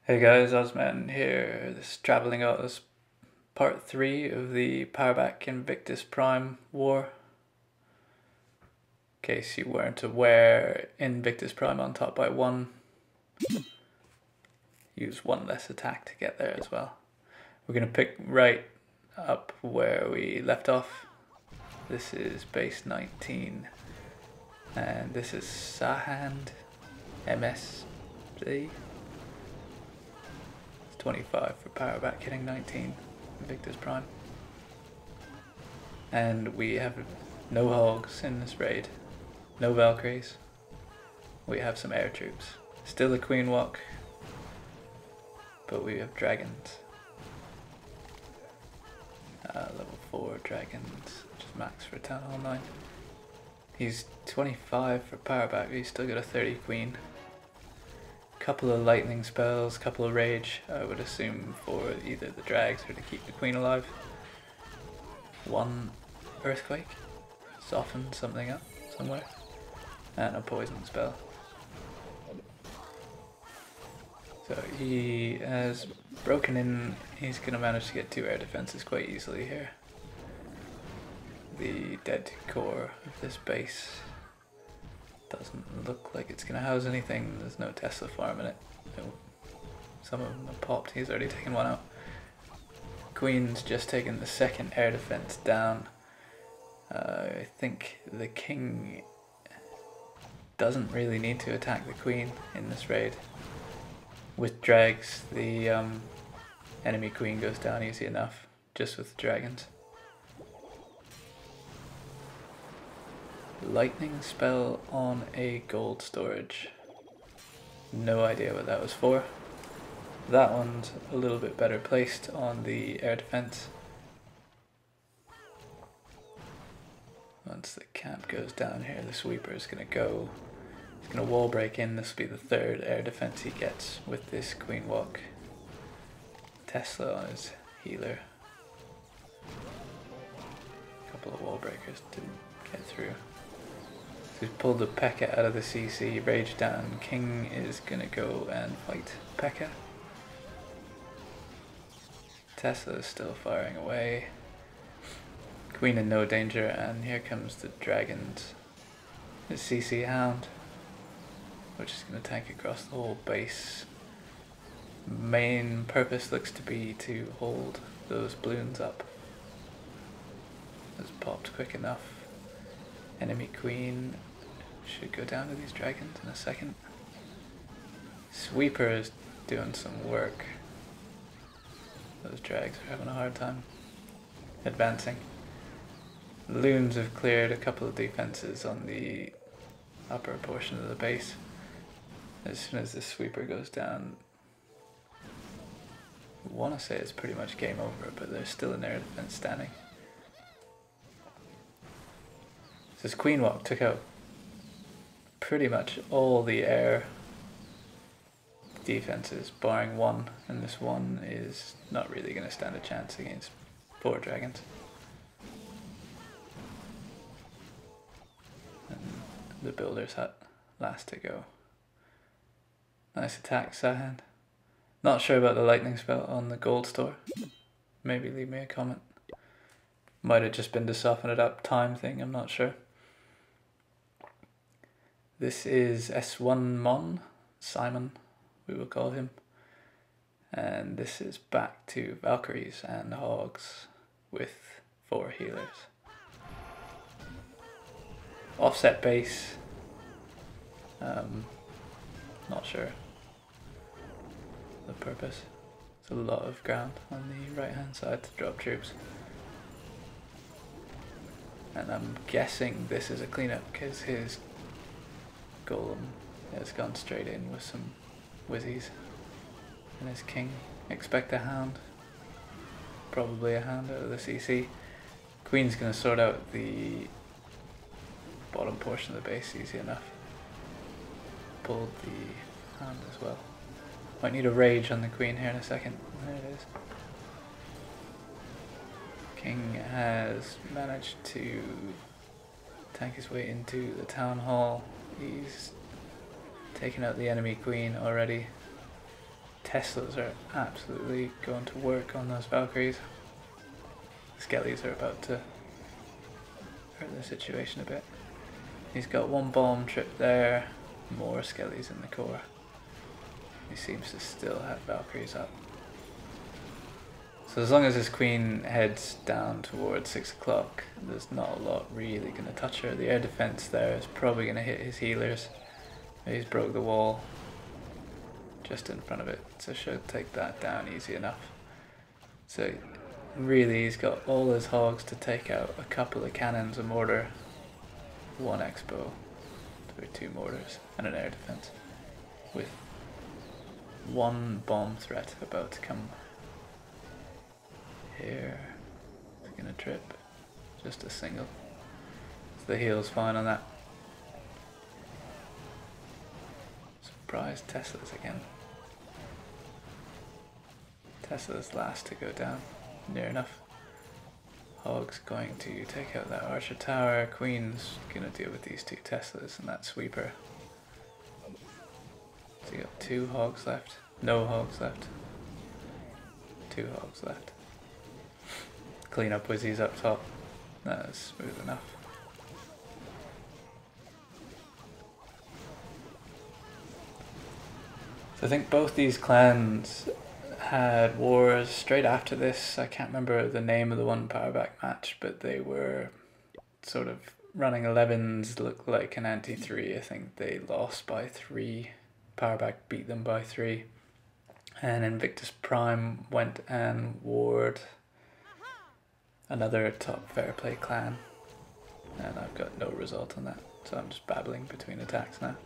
Hey guys, Ozman here. This is Traveling Out as part 3 of the Peuerbach Invictus Prime War. In case you weren't aware, Invictus Prime on top by 1. Use 1 less attack to get there as well. We're going to pick right up where we left off. This is base 19. And this is Sahand MSD. 25 for Peuerbach, hitting 19, Invictus Prime. And we have no hogs in this raid, no Valkyries. We have some air troops. Still a Queen Walk, but we have dragons. Level 4 dragons, which is max for Town Hall 9. He's 25 for Peuerbach, he's still got a 30 Queen. Couple of lightning spells, couple of rage, I would assume for either the drags or to keep the queen alive. 1 earthquake, soften something up somewhere, and a poison spell. So he has broken in, he's going to manage to get 2 air defenses quite easily here. The dead core of this base doesn't look like it's going to house anything. There's no Tesla farm in it. No. Some of them have popped. He's already taken 1 out. Queen's just taken the 2nd air defense down. I think the king doesn't really need to attack the queen in this raid. With drags, the enemy queen goes down easy enough, just with the dragons. Lightning spell on a gold storage. No idea what that was for. That one's a little bit better placed on the air defense. Once the camp goes down here, the sweeper is going to go. He's going to wall break in. This will be the 3rd air defense he gets with this Queen Walk. Tesla on his healer. A couple of wall breakers didn't get through. So he's pulled the P.E.K.K.A out of the CC, rage down. King is gonna go and fight P.E.K.K.A. Tesla is still firing away. Queen in no danger, and here comes the dragons. The CC Hound, which is gonna tank across the whole base. Main purpose looks to be to hold those balloons up. Has popped quick enough. Enemy queen should go down to these dragons in a second. Sweeper is doing some work. Those drags are having a hard time advancing. Loons have cleared a couple of defenses on the upper portion of the base. As soon as this sweeper goes down, I want to say it's pretty much game over, but there's still an air defense standing. This Queen Walk took out pretty much all the air defenses, barring 1, and this 1 is not really going to stand a chance against 4 dragons. And the builder's hut, last to go. Nice attack, Sahand. Not sure about the lightning spell on the gold store. Maybe leave me a comment. Might have just been to soften it up time thing, I'm not sure. This is S1 Mon, Simon, we will call him. And this is back to Valkyries and Hogs with 4 healers. Offset base. Not sure the purpose. It's a lot of ground on the right hand side to drop troops. And I'm guessing this is a cleanup because his golem has gone straight in with some whizzies. And his king, expect a hound. Probably a hound out of the CC. Queen's gonna sort out the bottom portion of the base easy enough. Pulled the hound as well. Might need a rage on the queen here in a second. There it is. King has managed to tank his way into the town hall. He's taken out the enemy queen already. Teslas are absolutely going to work on those Valkyries. Skellies are about to hurt the situation a bit. He's got one bomb trip there, more Skellies in the core. He seems to still have Valkyries up. So as long as his queen heads down towards 6 o'clock, there's not a lot really going to touch her. The air defense there is probably going to hit his healers. He's broke the wall just in front of it, so should take that down easy enough. So really he's got all his hogs to take out a couple of cannons, a mortar, 1 expo, 2 mortars and an air defense, with 1 bomb threat about to come here. It's gonna trip, just a single. So the heal's fine on that. Surprise Teslas again. Tesla's last to go down, near enough. Hog's going to take out that archer tower. Queen's gonna deal with these 2 Teslas and that sweeper. So you got 2 hogs left. No hogs left. 2 hogs left. Clean up Wizzies up top. That is smooth enough. So I think both these clans had wars straight after this. I can't remember the name of the one Peuerbach match, but they were sort of running 11s, looked like an anti-3. I think they lost by 3. Peuerbach beat them by 3. And Invictus Prime went and warred another top fair play clan. And I've got no result on that, so I'm just babbling between attacks now.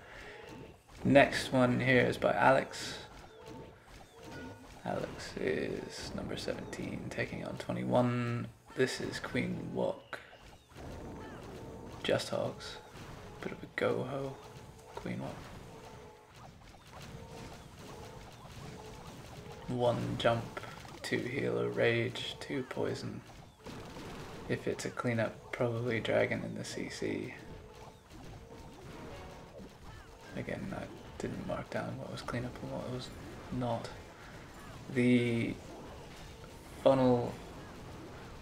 Next one here is by Alex. Alex is number 17, taking on 21. This is Queen Walk. Just hogs. Bit of a go-ho. Queen Walk. 1 jump, 2 healer, rage, 2 poison. If it's a cleanup, probably dragon in the CC. Again, I didn't mark down what was cleanup and what was not. The funnel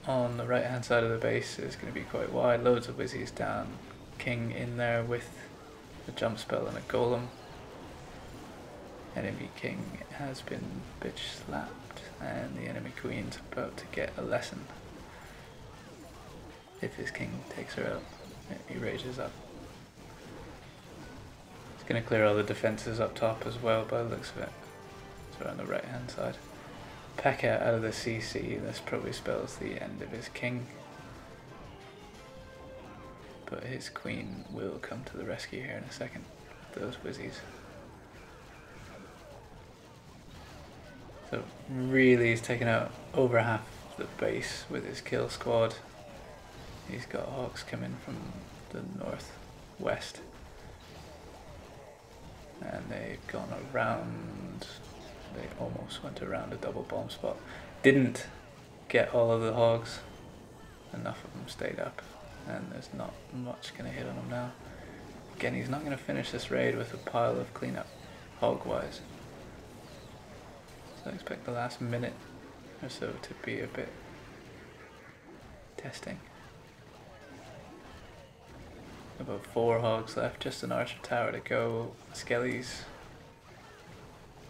on the right hand side of the base is going to be quite wide. Loads of Wizzies down. King in there with a jump spell and a golem. Enemy king has been bitch slapped and the enemy queen's about to get a lesson. If his king takes her out, he rages up. He's going to clear all the defences up top as well by the looks of it. So on the right hand side. Pekka out of the CC, this probably spells the end of his king. But his queen will come to the rescue here in a second. Those Wizzies. So really he's taken out over half the base with his kill squad. He's got hogs coming from the northwest. And they've gone around, they almost went around a double bomb spot. Didn't get all of the hogs, enough of them stayed up, and there's not much going to hit on him now. Again, he's not going to finish this raid with a pile of cleanup, hog-wise. So I expect the last minute or so to be a bit testing. About 4 hogs left, just an archer tower to go. Skellies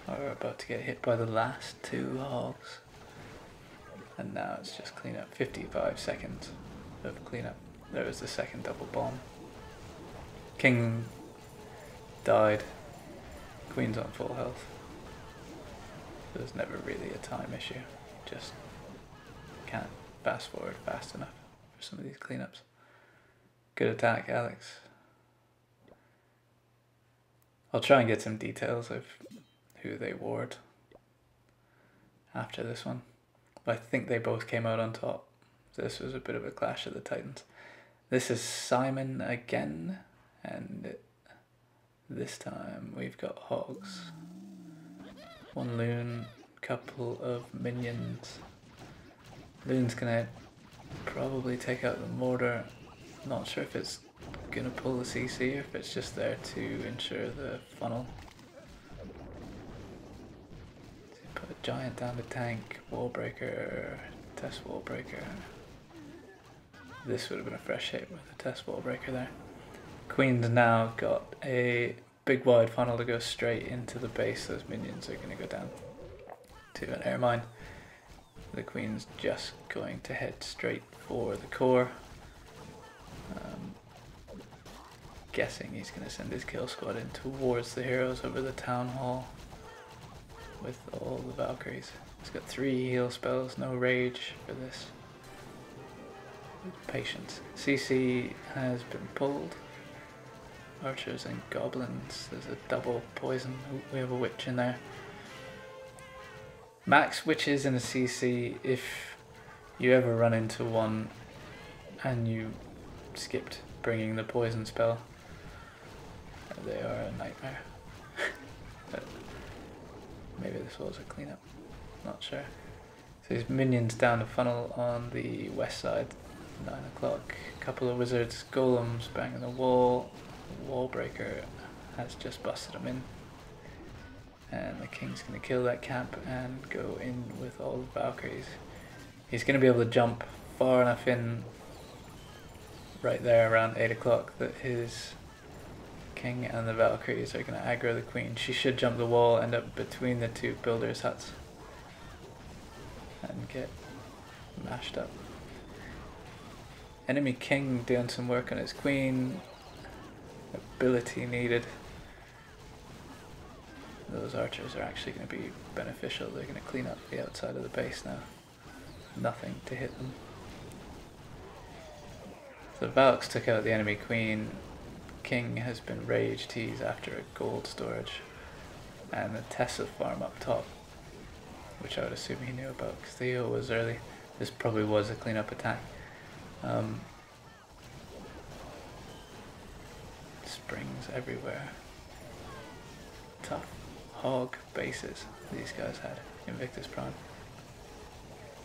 are about to get hit by the last 2 hogs. And now it's just cleanup. 55 seconds of cleanup. There was the second double bomb. King died. Queen's on full health. There's never really a time issue. Just can't fast forward fast enough for some of these cleanups. Good attack, Alex. I'll try and get some details of who they ward after this one. But I think they both came out on top. So this was a bit of a clash of the titans. This is Simon again, and this time we've got hogs. 1 loon, couple of minions. Loon's gonna probably take out the mortar. Not sure if it's gonna pull the CC or if it's just there to ensure the funnel. a giant down the tank, wall breaker, test wall breaker. This would have been a fresh hit with a test wall breaker there. Queen's now got a big wide funnel to go straight into the base. Those minions are going to go down to an air mine. The Queen's just going to head straight for the core. Guessing he's going to send his kill squad in towards the heroes over the town hall with all the Valkyries. He's got 3 heal spells, no rage for this. Patience. CC has been pulled. Archers and goblins. There's a double poison. Ooh, we have a witch in there. Max witches in a CC if you ever run into one and you skipped bringing the poison spell. They are a nightmare. But maybe this was a cleanup. Not sure. So these minions down the funnel on the west side. 9 o'clock. Couple of wizards, golems banging the wall. Wall breaker has just busted them in. And the king's going to kill that camp and go in with all the Valkyries. He's going to be able to jump far enough in right there around 8 o'clock that his king and the Valkyries are going to aggro the queen. She should jump the wall, end up between the 2 builders' huts and get mashed up. Enemy king doing some work on his queen. Ability needed. Those archers are actually going to be beneficial. They're going to clean up the outside of the base now. Nothing to hit them. So Valks took out the enemy queen. King has been rage teased after a gold storage. And the Tesla farm up top, which I would assume he knew about because the heal was early. This probably was a cleanup attack. Springs everywhere. Tough hog bases these guys had. Invictus Prime.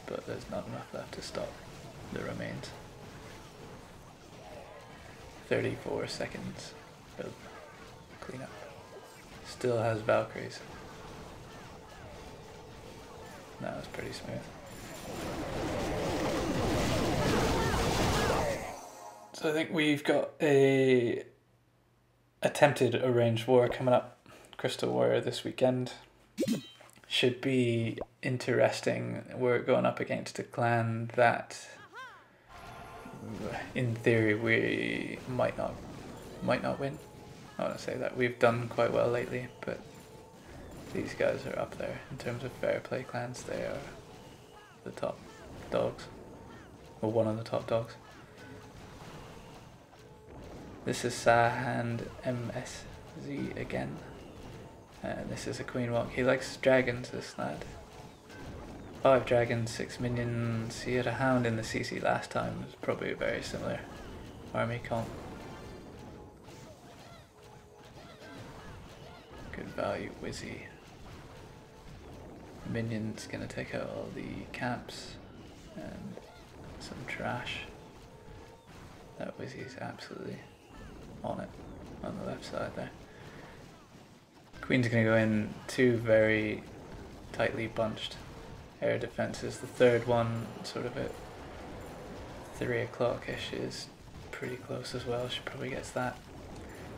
But there's not enough left to stop the remains. 34 seconds of cleanup. Still has Valkyries. That was pretty smooth. So I think we've got a attempted arranged war coming up. Crystal Warrior this weekend. Should be interesting. We're going up against a clan that in theory we might not win. I want to say that we've done quite well lately, but these guys are up there in terms of fair play clans. They are the top dogs, or one of the top dogs. This is Sahand MSZ again, and this is a Queen Walk. He likes dragons, this lad. 5 dragons, 6 minions. He had a hound in the CC last time. It was probably a very similar army comp. Good value, Wizzy. Minions gonna take out all the camps and some trash. That Wizzy's absolutely on it on the left side there. Queen's gonna go in 2 very tightly bunched air defenses. The third one, sort of at 3 o'clock-ish, is pretty close as well. She probably gets that.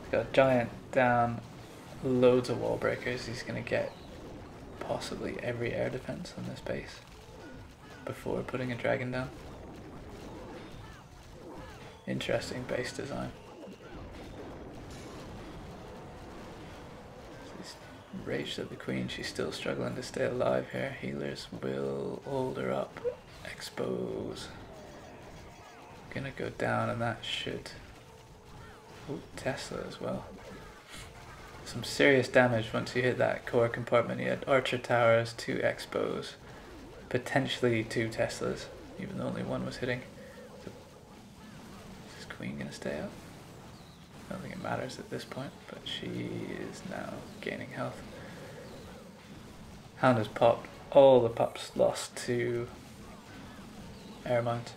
He's got a giant down, loads of wall breakers. He's going to get possibly every air defense on this base before putting a dragon down. Interesting base design. Raged at the queen, she's still struggling to stay alive here. Healers will hold her up. Expose. Gonna go down, and that should... Ooh, Tesla as well. Some serious damage once you hit that core compartment. You had archer towers, 2 expos, potentially 2 Teslas, even though only 1 was hitting. So, is this queen gonna stay up? I don't think it matters at this point, but she is now gaining health. Hound has popped. All the pups lost to air mount.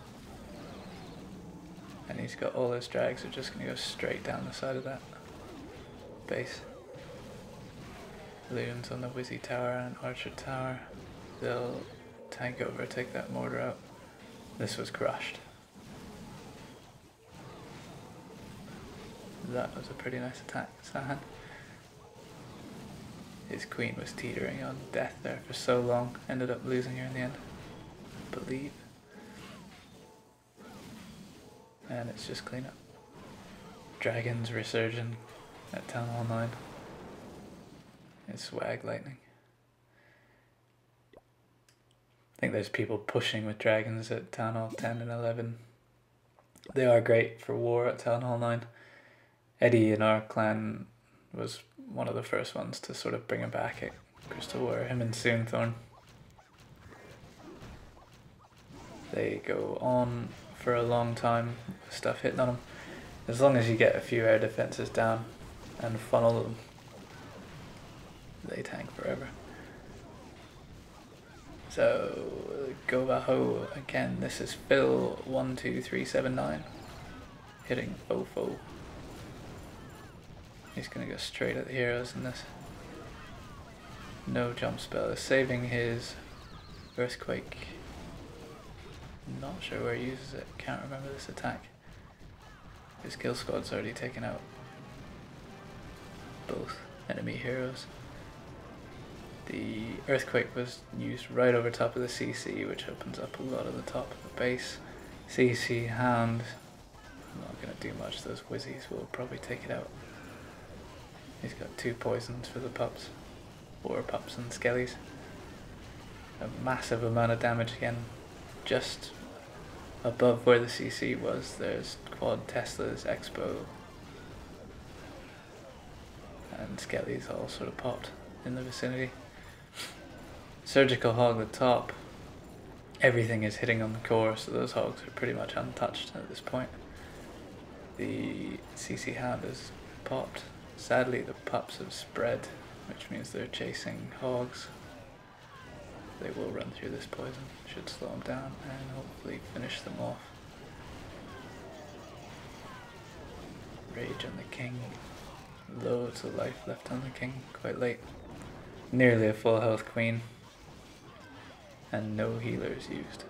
And he's got all his drags are just going to go straight down the side of that base. Loons on the Wizzy Tower and Archer Tower. They'll tank over, take that mortar out. This was crushed. That was a pretty nice attack, Sahan. His queen was teetering on death there for so long, ended up losing her in the end, I believe. And it's just cleanup. Dragons resurging at Town Hall 9. It's swag lightning. I think there's people pushing with dragons at Town Hall 10 and 11. They are great for war at Town Hall 9. Eddie in our clan was one of the first ones to sort of bring him back at Crystal War, him and Soonthorn. They go on for a long time, stuff hitting on them. As long as you get a few air defenses down and funnel them, they tank forever. So, Govaho again, this is Phil 12379, hitting Fofo. He's gonna go straight at the heroes in this. No jump spell, is saving his Earthquake. Not sure where he uses it, can't remember this attack. His kill squad's already taken out both enemy heroes. The Earthquake was used right over top of the CC, which opens up a lot of the top of the base. CC Hound, I'm not going to do much, those Wizzies will probably take it out. He's got 2 poisons for the pups, 4 pups and skellies. A massive amount of damage again, just above where the CC was. There's Quad Teslas, Expo, and skellies all sort of popped in the vicinity. Surgical Hog at the top, everything is hitting on the core, so those hogs are pretty much untouched at this point. The CC Hound is popped. Sadly the pups have spread, which means they're chasing hogs. They will run through this poison, should slow them down and hopefully finish them off. Rage on the king, loads of life left on the king, quite late. Nearly a full health queen, and no healers used.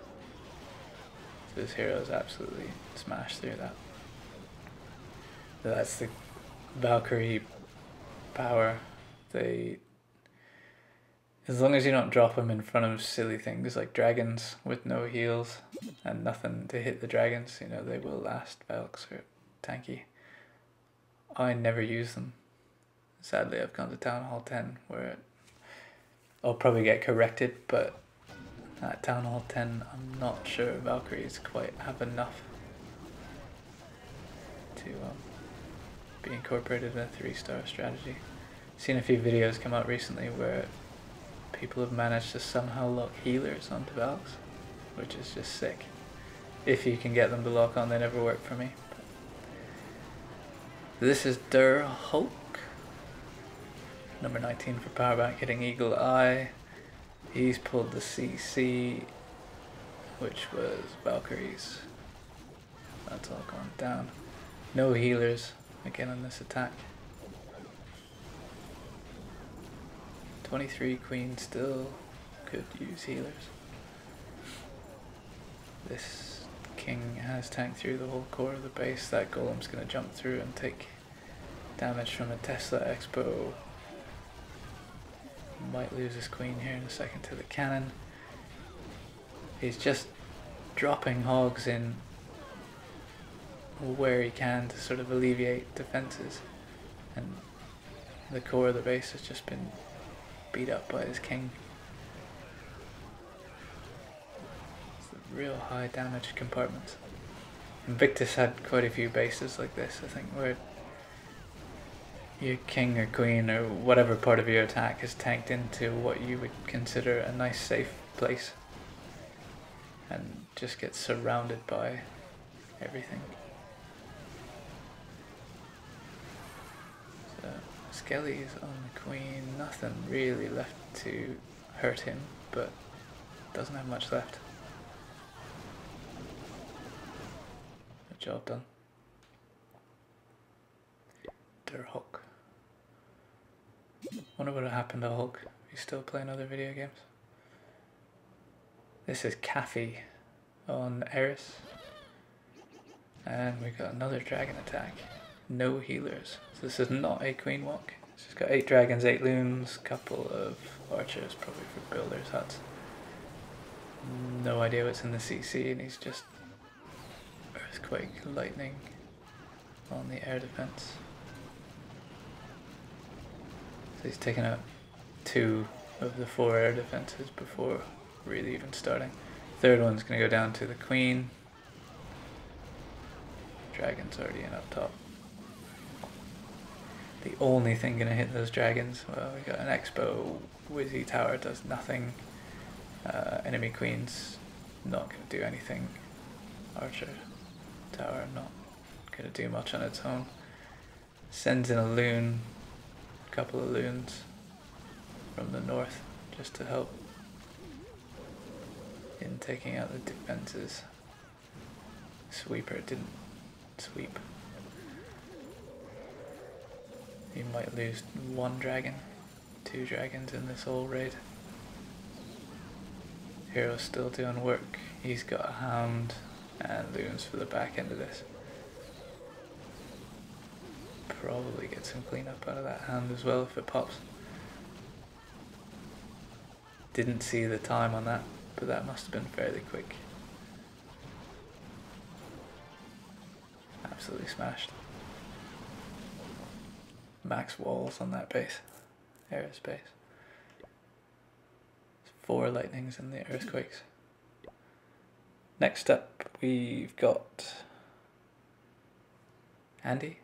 So this hero's absolutely smashed through that. So that's the Valkyrie power. They, as long as you don't drop them in front of silly things like dragons with no heals and nothing to hit the dragons, you know, they will last. Valks are tanky. I never use them. Sadly, I've gone to Town Hall 10 where I'll probably get corrected, but at Town Hall 10 I'm not sure Valkyries quite have enough to be incorporated in a 3-star strategy. Seen a few videos come out recently where people have managed to somehow lock healers onto Valks, which is just sick. If you can get them to lock on, they never work for me. But this is Der Hulk, number 19 for Peuerbach, hitting Eagle Eye. He's pulled the CC, which was Valkyries. That's all gone down. No healers again on this attack. 23 queen still could use healers. This king has tanked through the whole core of the base. That golem's going to jump through and take damage from a Tesla Expo. Might lose his queen here in a second to the cannon. He's just dropping hogs in where he can to sort of alleviate defenses, and the core of the base has just been beat up by his king. It's a real high damage compartment. Invitus had quite a few bases like this, I think, where your king or queen or whatever part of your attack is tanked into what you would consider a nice safe place and just gets surrounded by everything. So Skelly's on the queen, nothing really left to hurt him, but doesn't have much left. Good job done. Der Hulk. Wonder what happened to Hulk. He's still playing other video games. This is Caffey on Eris. And we got another dragon attack. No healers. So this is not a queen walk. It's just got 8 dragons, 8 loons, couple of archers, probably for builders' huts. No idea what's in the CC, and he's just earthquake, lightning on the air defense. So he's taken out 2 of the 4 air defenses before really even starting. Third one's going to go down to the queen. Dragon's already in up top. The only thing going to hit those dragons, well, we got an Expo, Wizzy Tower does nothing. Enemy Queen's not going to do anything. Archer Tower not going to do much on its own. Sends in a loon, a couple of loons from the north just to help in taking out the defenses. Sweeper didn't sweep. You might lose 1 dragon, 2 dragons in this whole raid. Hero's still doing work. He's got a hound and loons for the back end of this. Probably get some cleanup out of that hound as well if it pops. Didn't see the time on that, but that must have been fairly quick. Absolutely smashed. Max walls on that base. Eris base. 4 lightnings and the earthquakes. Next up we've got Andy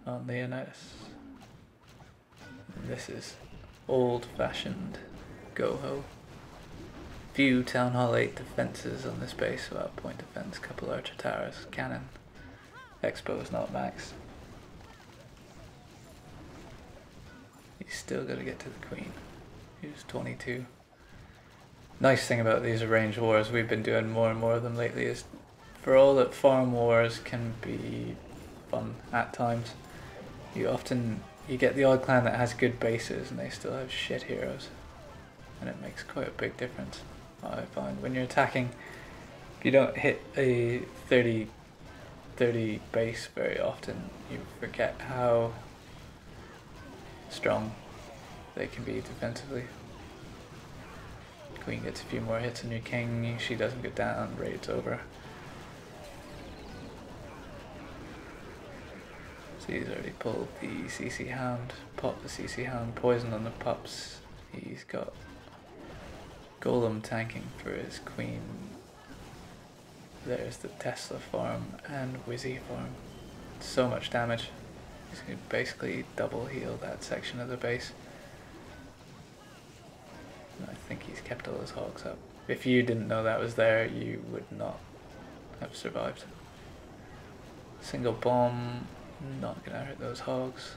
on the Invitus. This is old-fashioned go-ho. Few Town Hall 8 defences on this base, well, point defence, couple archer towers, cannon. Expo is not maxed. He's still got to get to the queen. He's 22. Nice thing about these arranged wars, we've been doing more and more of them lately, is for all that farm wars can be fun at times, you get the odd clan that has good bases and they still have shit heroes, and it makes quite a big difference. I find when you're attacking, if you don't hit a 30 base very often, you forget how strong they can be defensively. Queen gets a few more hits on your king, she doesn't get down, raid's over. So he's already pulled the CC Hound, popped the CC Hound, poison on the pups. He's got Golem tanking for his queen. There's the Tesla farm and Wizzy farm. So much damage. He's going to basically double heal that section of the base. And I think he's kept all his hogs up. If you didn't know that was there, you would not have survived. Single bomb, not going to hurt those hogs.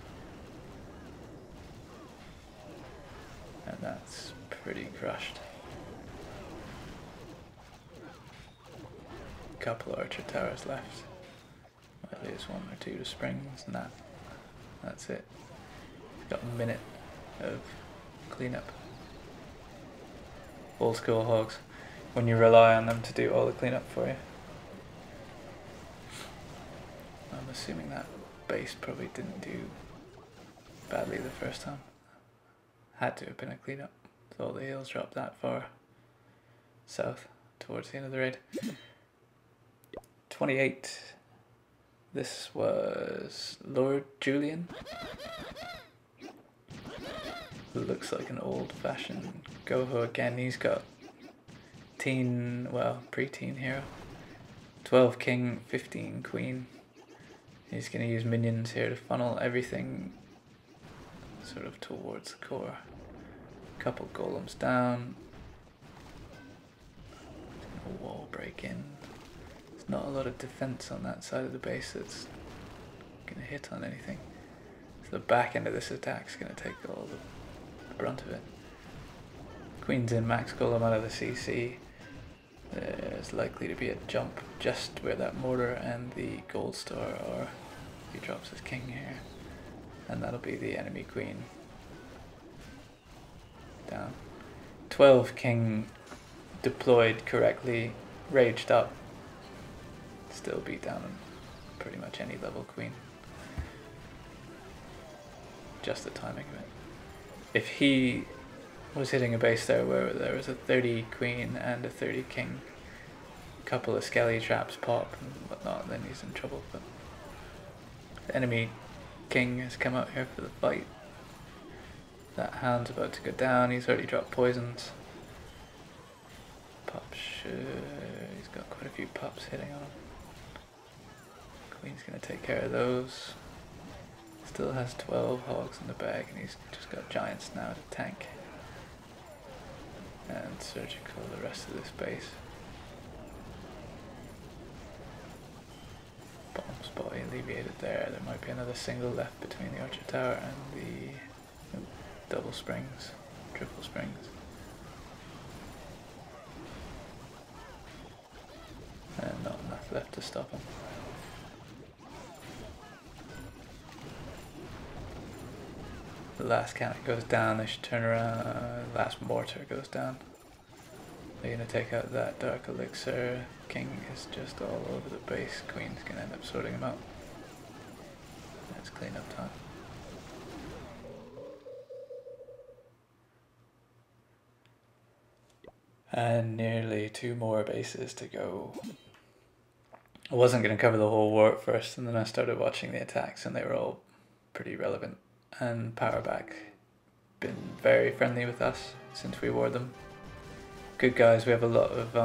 And that's pretty crushed. Couple archer towers left. Might lose 1 or 2 to springs, and that's it. Got a minute of cleanup. Old school hogs, when you rely on them to do all the cleanup for you. I'm assuming that base probably didn't do badly the first time. Had to have been a cleanup, with all the hills dropped that far south towards the end of the raid. 28. This was Lord Julian. Looks like an old-fashioned go-ho again. He's got pre-teen hero. 12 king, 15 queen. He's going to use minions here to funnel everything sort of towards the core. Couple golems down. A wall break in. There's not a lot of defense on that side of the base that's going to hit on anything. So the back end of this attack is going to take all the brunt of it. Queen's in, max golem out of the CC. There's likely to be a jump just where that mortar and the gold star are. He drops his king here. And that'll be the enemy queen. Down. 12 king deployed correctly, raged up. Still beat down on pretty much any level queen. Just the timing of it. If he was hitting a base there where there was a 30 queen and a 30 king, a couple of skelly traps pop and whatnot, then he's in trouble. But the enemy king has come out here for the fight. That hound's about to go down. He's already dropped poisons. Pups he's got quite a few pups hitting on him. Queen's gonna take care of those. Still has 12 hogs in the bag, and he's just got giants now to tank. And surgical the rest of this base. Bomb spot alleviated there. There might be another single left between the archer tower and the double springs, triple springs. And not enough left to stop him. The last cannon goes down, they should turn around, the last mortar goes down. They're going to take out that dark elixir. King is just all over the base, Queen's going to end up sorting him out. That's cleanup time. And nearly 2 more bases to go. I wasn't going to cover the whole war at first, and then I started watching the attacks and they were all pretty relevant. And Peuerbach been very friendly with us since we wore them. Good guys, we have a lot of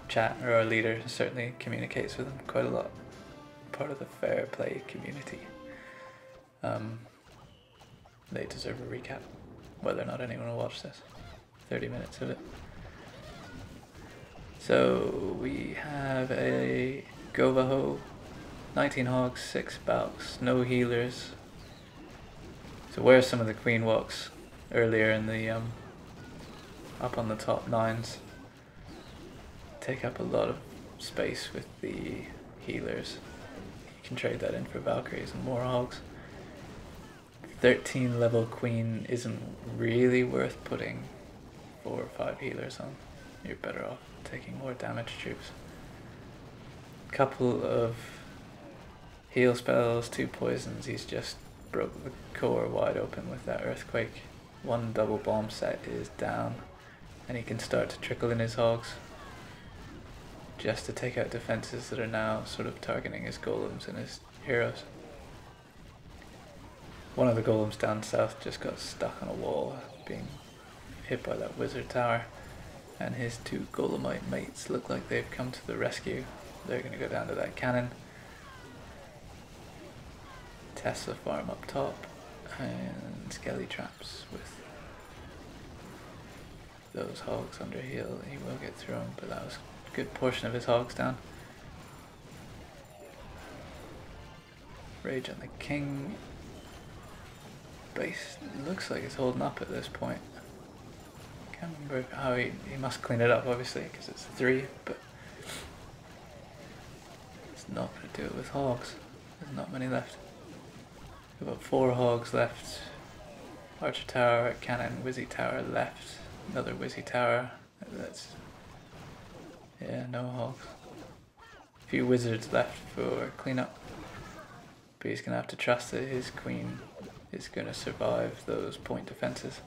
chat, or our leader certainly communicates with them quite a lot. Part of the fair play community. They deserve a recap, whether or not anyone will watch this. 30 minutes of it. So we have a Govaho, 19 hogs, 6 balks, no healers. So where's some of the queen walks earlier in the up on the top 9s, take up a lot of space with the healers. You can trade that in for Valkyries and more hogs. 13 level queen isn't really worth putting 4 or 5 healers on. You're better off taking more damage troops. Couple of heal spells, 2 poisons. He's just broke the core wide open with that earthquake. 1 double bomb set is down, and he can start to trickle in his hogs just to take out defenses that are now sort of targeting his golems and his heroes. One of the golems down south just got stuck on a wall, being hit by that wizard tower, and his 2 golemite mates look like they've come to the rescue. They're going to go down to that cannon. Tesla farm up top, and skelly traps with those hogs under heal. He will get through them, but that was a good portion of his hogs down. Rage on the king. Base looks like it's holding up at this point. Can't remember how he must clean it up, obviously, because it's 3, but it's not going to do it with hogs. There's not many left. We've got 4 hogs left. Archer tower, cannon, wizzy tower left. Another wizzy tower. That's, yeah, no hogs. A few wizards left for cleanup. But he's going to have to trust that his queen is going to survive those point defenses.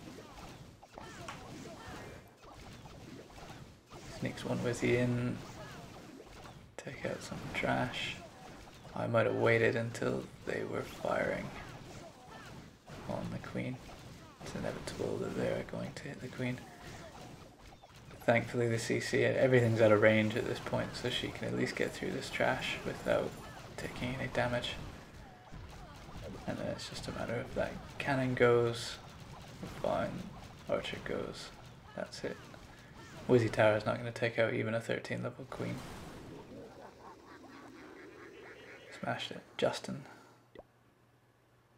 Sneaks 1 wizzy in. Take out some trash. I might have waited until they were firing on the queen. It's inevitable that they're going to hit the queen. Thankfully the CC, everything's out of range at this point, so she can at least get through this trash without taking any damage. And then it's just a matter of that cannon goes, fine, archer goes, that's it. Wizzy tower is not going to take out even a 13 level queen. Smashed it. Justin.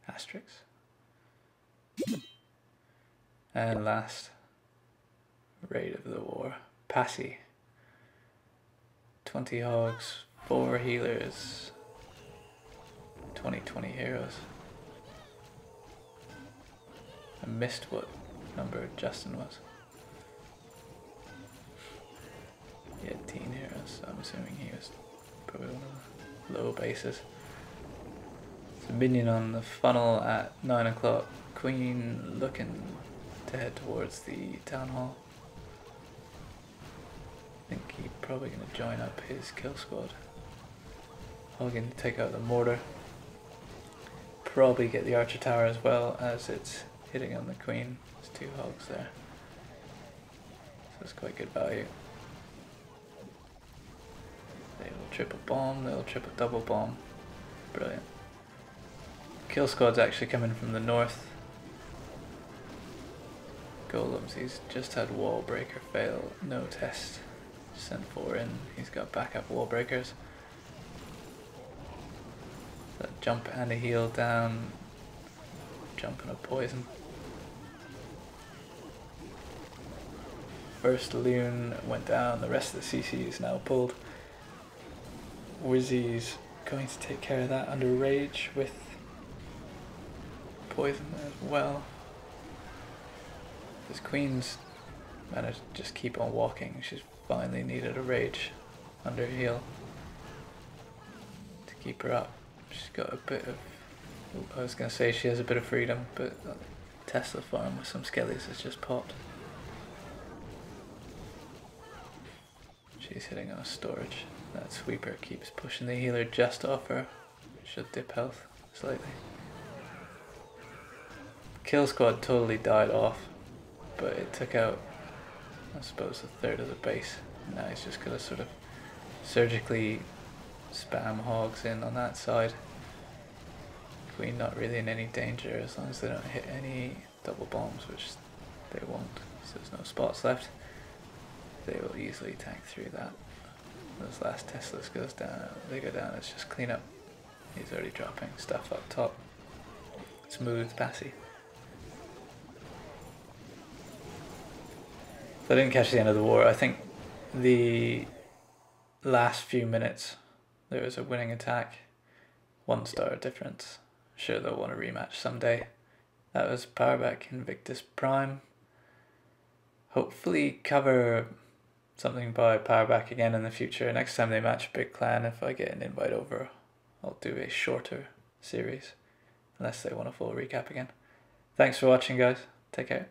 Asterix. And last raid of the war. Passy. 20 hogs, 4 healers, 20 heroes. I missed what number Justin was. He had teen heroes, so I'm assuming he was probably one of the low bases. So minion on the funnel at 9 o'clock. Queen looking to head towards the town hall. I think he's probably going to join up his kill squad. Hogging to take out the mortar. Probably get the archer tower as well, as it's hitting on the queen. There's 2 hogs there. So it's quite good value. They will triple bomb, they'll triple double bomb. Brilliant. Kill squad's actually coming from the north. Golems, he's just had wall breaker fail, no test. Sent 4 in, he's got backup wall breakers. So jump and a heal down. Jump and a poison. First loon went down, the rest of the CC is now pulled. Wizzy's going to take care of that under rage with poison as well. This queen's managed to just keep on walking. She's finally needed a rage under heal to keep her up. She's got a bit of, I was going to say she has a bit of freedom, but Tesla farm with some skellies has just popped. She's hitting on a storage. That sweeper keeps pushing the healer just off her. Should dip health slightly. Kill squad totally died off, but it took out, I suppose, a third of the base. Now he's just gonna sort of surgically spam hogs in on that side. Queen not really in any danger as long as they don't hit any double bombs, which they won't, so there's no spots left. They will easily tank through that. Those last Teslas goes down, they go down, it's just clean up. He's already dropping stuff up top. Smooth passy. So I didn't catch the end of the war. I think the last few minutes there was a winning attack. 1 star difference. Sure they'll want a rematch someday. That was Peuerbach Invictus Prime. Hopefully cover something by Peuerbach again in the future. Next time they match a big clan, if I get an invite over, I'll do a shorter series. Unless they want a full recap again. Thanks for watching, guys. Take care.